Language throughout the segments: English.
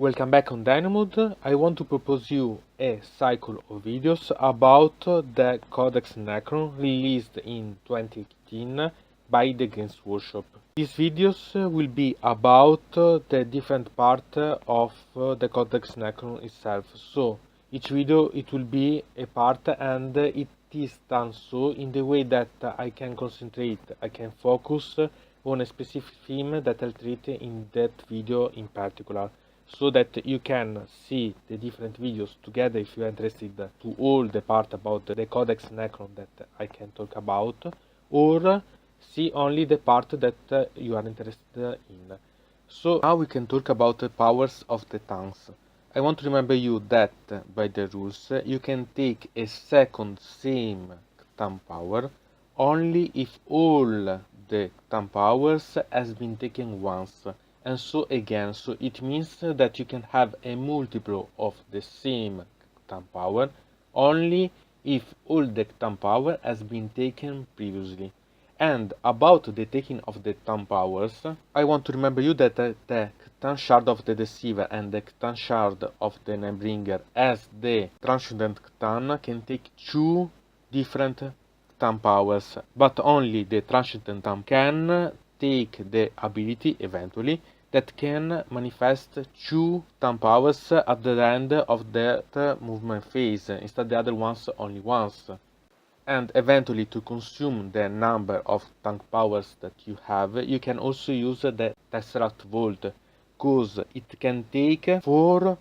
Welcome back on Dynamode. I want to propose you a cycle of videos about the Codex Necron released in 2018 by the Games Workshop. These videos will be about the different part of the Codex Necron itself. So each video it will be a part, and it is done so in the way that I can concentrate, I can focus on a specific theme that I'll treat in that video in particular, so that you can see the different videos together if you are interested to all the part about the Codex Necron that I can talk about, or see only the part that you are interested in. So now we can talk about the powers of the tanks. I want to remember you that by the rules you can take a second same tank power only if all the tank powers has been taken once, and so again. So it means that you can have a multiple of the same tank power only if all the tank power has been taken previously. And about the taking of the tank powers, I want to remember you that the tank shard of the Deceiver and the tank shard of the Namebringer as the Transcendent Tan can take two different tank powers, but only the Transcendent Tan can take the ability eventually that can manifest two tank powers at the end of that movement phase, instead the other ones only once. And eventually, to consume the number of tank powers that you have, you can also use the Tesseract Vault, because it can take 4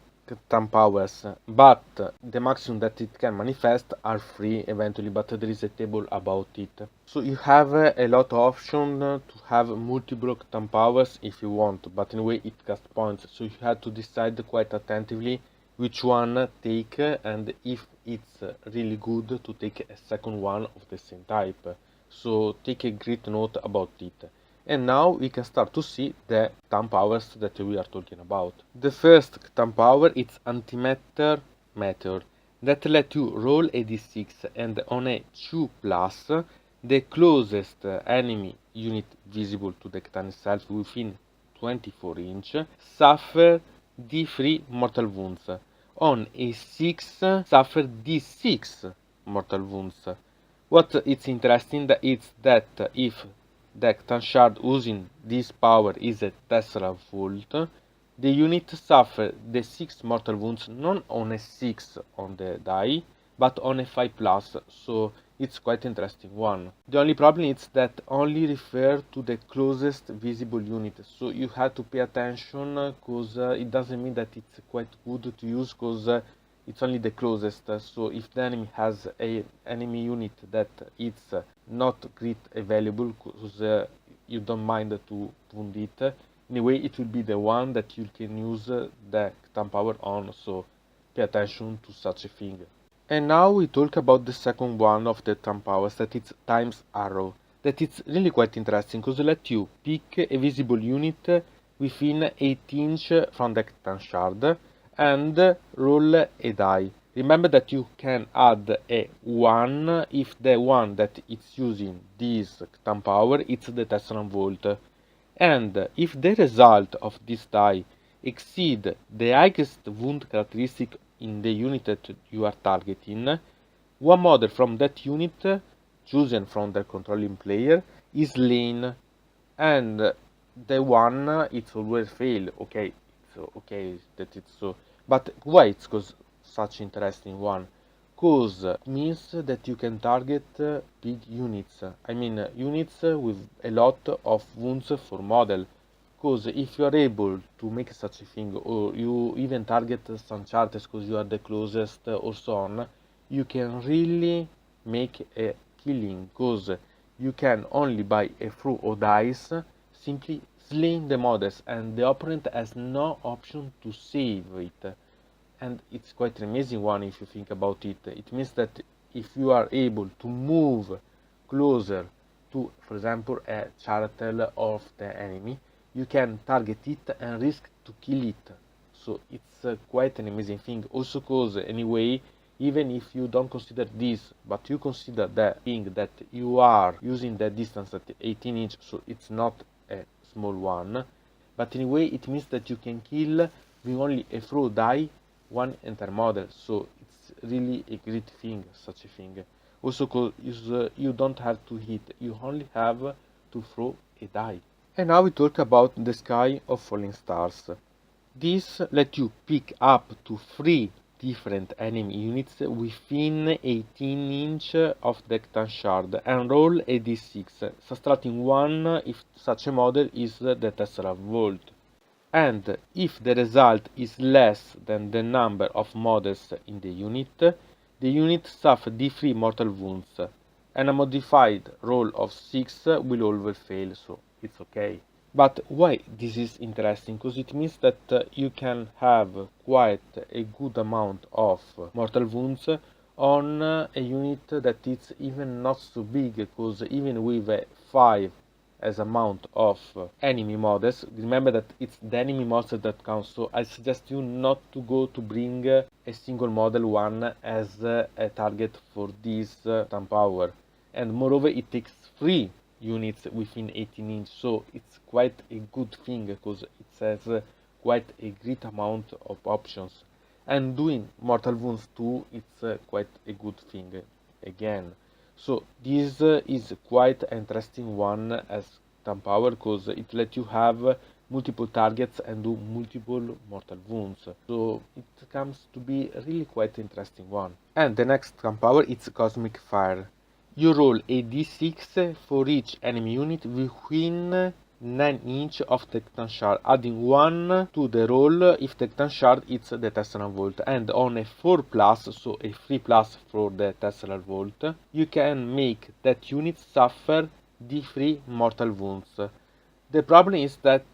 tank powers, but the maximum that it can manifest are 3 eventually, but there is a table about it. So you have a lot of options to have multiple tank powers if you want, but anyway it costs points, so you have to decide quite attentively which one take, and if it's really good to take a second one of the same type. So take a great note about it. And now we can start to see the tank powers that we are talking about. The first tank power is Antimatter Meteor, that let you roll a d6, and on a 2+, the closest enemy unit visible to the CTan itself within 24 inch suffer d3 mortal wounds. On a 6 suffer d6 mortal wounds. What is interesting is that if the CTan shard using this power is a Tesseract Vault, the unit suffer the 6 mortal wounds not on a 6 on the die, but on a 5+, so it's quite interesting one. The only problem is that only refer to the closest visible unit, so you have to pay attention, because it doesn't mean that it's quite good to use, because it's only the closest. So if the enemy has a enemy unit that it's not great available, because you don't mind to wound it, anyway it will be the one that you can use the CTan power on, so pay attention to such a thing. And now we talk about the second one of the tank powers, that is Time's Arrow. That is really quite interesting, because let you pick a visible unit within 8 inch from the CTan shard and roll a die. Remember that you can add a 1 if the one that it's using this CTan power is the Tesseract Vault. And if the result of this die exceed the highest wound characteristic in the unit that you are targeting, one model from that unit chosen from the controlling player is slain, and the one it's always fail. Okay, so okay that it's so, but why it's such interesting one? Cause means that you can target big units. I mean units with a lot of wounds for model. Because if you are able to make such a thing, or you even target some charters because you are the closest or so on, you can really make a killing, because you can only by a throw of dice simply slaying the models, and the opponent has no option to save it. And it's quite an amazing one if you think about it. It means that if you are able to move closer to, for example, a charter of the enemy, you can target it and risk to kill it. So it's quite an amazing thing. Also because anyway, even if you don't consider this, but you consider the thing that you are using the distance at 18 inch, so it's not a small one. But anyway, it means that you can kill with only a throw die, one entire model. So it's really a great thing, such a thing. Also, because you don't have to hit, you only have to throw a die. And now we talk about the Sky of Falling Stars. This lets you pick up to 3 different enemy units within 18 inch of the CTan shard and roll a d6, subtracting 1 if such a model is the Tesseract Vault. And if the result is less than the number of models in the unit suffers d3 mortal wounds, and a modified roll of 6 will always fail, so it's okay. But why this is interesting? Because it means that you can have quite a good amount of mortal wounds on a unit that is even not so big, because even with 5 as amount of enemy models, remember that it's the enemy models that count, so I suggest you not to go to bring a single model one as a target for this CTan power. And moreover, it takes 3 units within 18 inch, so it's quite a good thing because it has quite a great amount of options. And doing mortal wounds too, it's quite a good thing again. So this is quite an interesting one as CTan power, because it lets you have multiple targets and do multiple mortal wounds. So it comes to be really quite interesting one. And the next CTan power is Cosmic Fire. You roll a d6 for each enemy unit within 9 inch of the CTan shard, adding 1 to the roll if the CTan shard is the Tesseract Vault, and on a 4+, so a 3+ for the Tesseract Vault, you can make that unit suffer d3 mortal wounds. The problem is that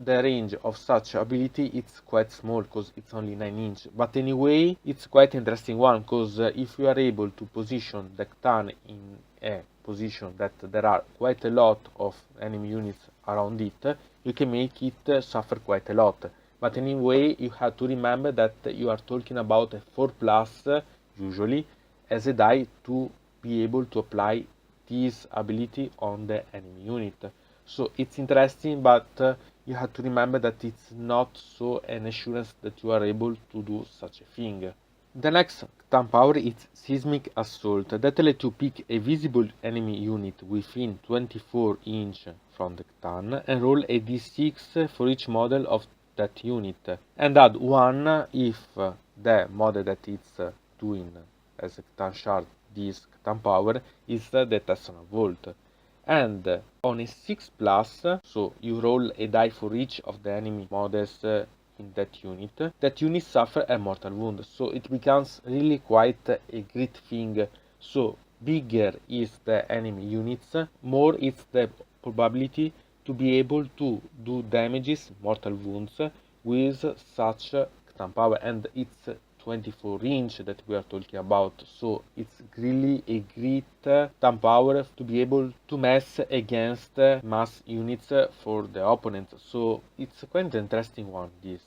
the range of such ability is quite small, because it's only 9 inch, but anyway it's quite interesting one, because if you are able to position the CTan in a position that there are quite a lot of enemy units around it, you can make it suffer quite a lot. But anyway, you have to remember that you are talking about a 4+ usually as a die to be able to apply this ability on the enemy unit. So it's interesting, but you have to remember that it's not so an assurance that you are able to do such a thing. The next CTan power is Seismic Assault, that lets you pick a visible enemy unit within 24 inch from the CTan and roll a d6 for each model of that unit, and add 1 if the model that it's doing as a CTan shard this CTan power is the Tesseract Vault. And on a 6+, so you roll a die for each of the enemy models in that unit suffer a mortal wound, so it becomes really quite a great thing. So bigger is the enemy units, more is the probability to be able to do damages, mortal wounds, with such CTan power, and it's 24 inch that we are talking about, so it's really a great CTan power to be able to mess against mass units for the opponent, so it's quite an interesting one, this.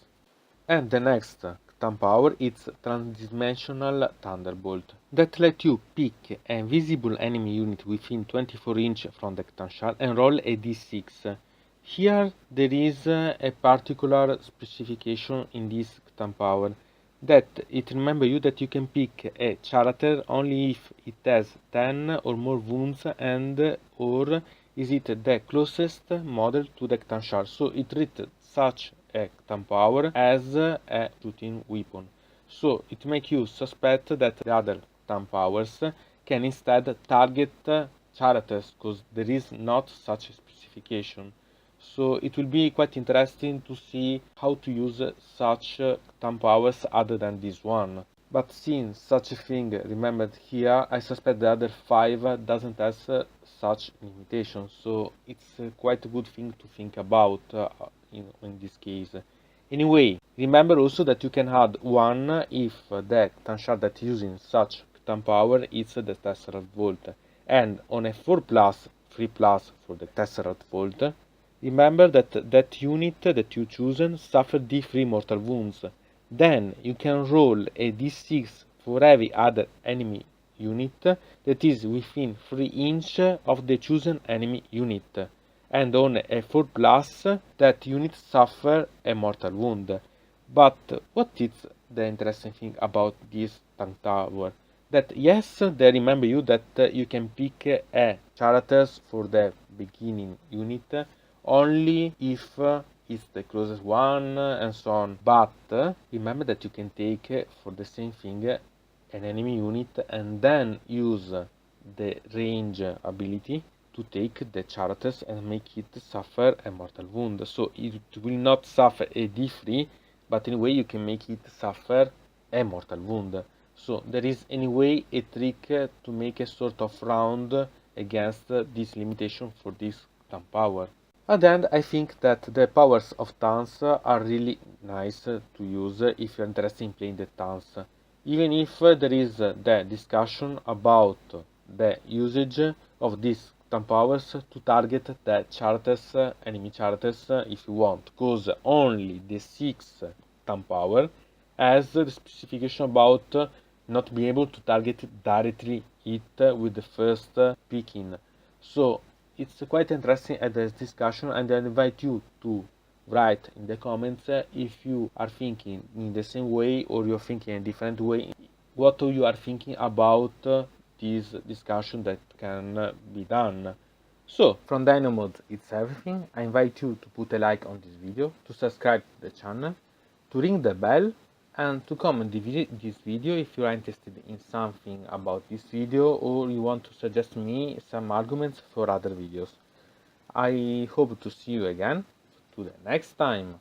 And the next CTan power is Transdimensional Thunderbolt, that lets you pick an invisible enemy unit within 24 inch from the CTan shard and roll a d6. Here there is a particular specification in this CTan power, that it remember you that you can pick a character only if it has 10 or more wounds and or is it the closest model to the CTan shard, so it treats such a CTan power as a shooting weapon. So it makes you suspect that the other CTan powers can instead target characters, because there is not such a specification. So it will be quite interesting to see how to use such CTan powers other than this one. But since such a thing remembered here, I suspect the other 5 doesn't have such limitations, so it's quite a good thing to think about in this case. Anyway, remember also that you can add 1 if the CTan shard that is using such CTan power is the Tesseract Vault, and on a 4+, 3+ for the Tesseract Vault, remember that that unit that you chosen suffered d3 mortal wounds. Then you can roll a d6 for every other enemy unit that is within 3 inch of the chosen enemy unit. And on a 4+, that unit suffer a mortal wound. But what is the interesting thing about this tank tower? That yes, they remember you that you can pick a characters for the beginning unit only if it's the closest one and so on. But remember that you can take for the same thing an enemy unit and then use the range ability to take the characters and make it suffer a mortal wound. So it will not suffer a D3, but anyway you can make it suffer a mortal wound. So there is anyway a trick to make a sort of round against this limitation for this tank power. At the end, I think that the powers of tanks are really nice to use if you're interested in playing the tanks, even if there is the discussion about the usage of these tank powers to target the characters, enemy characters, if you want, because only the 6 tank power has the specification about not being able to target directly it with the first picking. So it's quite interesting at this discussion, and I invite you to write in the comments if you are thinking in the same way or you're thinking in a different way, what you are thinking about this discussion that can be done. So, from Dynamod, it's everything. I invite you to put a like on this video, to subscribe to the channel, to ring the bell, and to comment this video if you are interested in something about this video or you want to suggest me some arguments for other videos. I hope to see you again to the next time.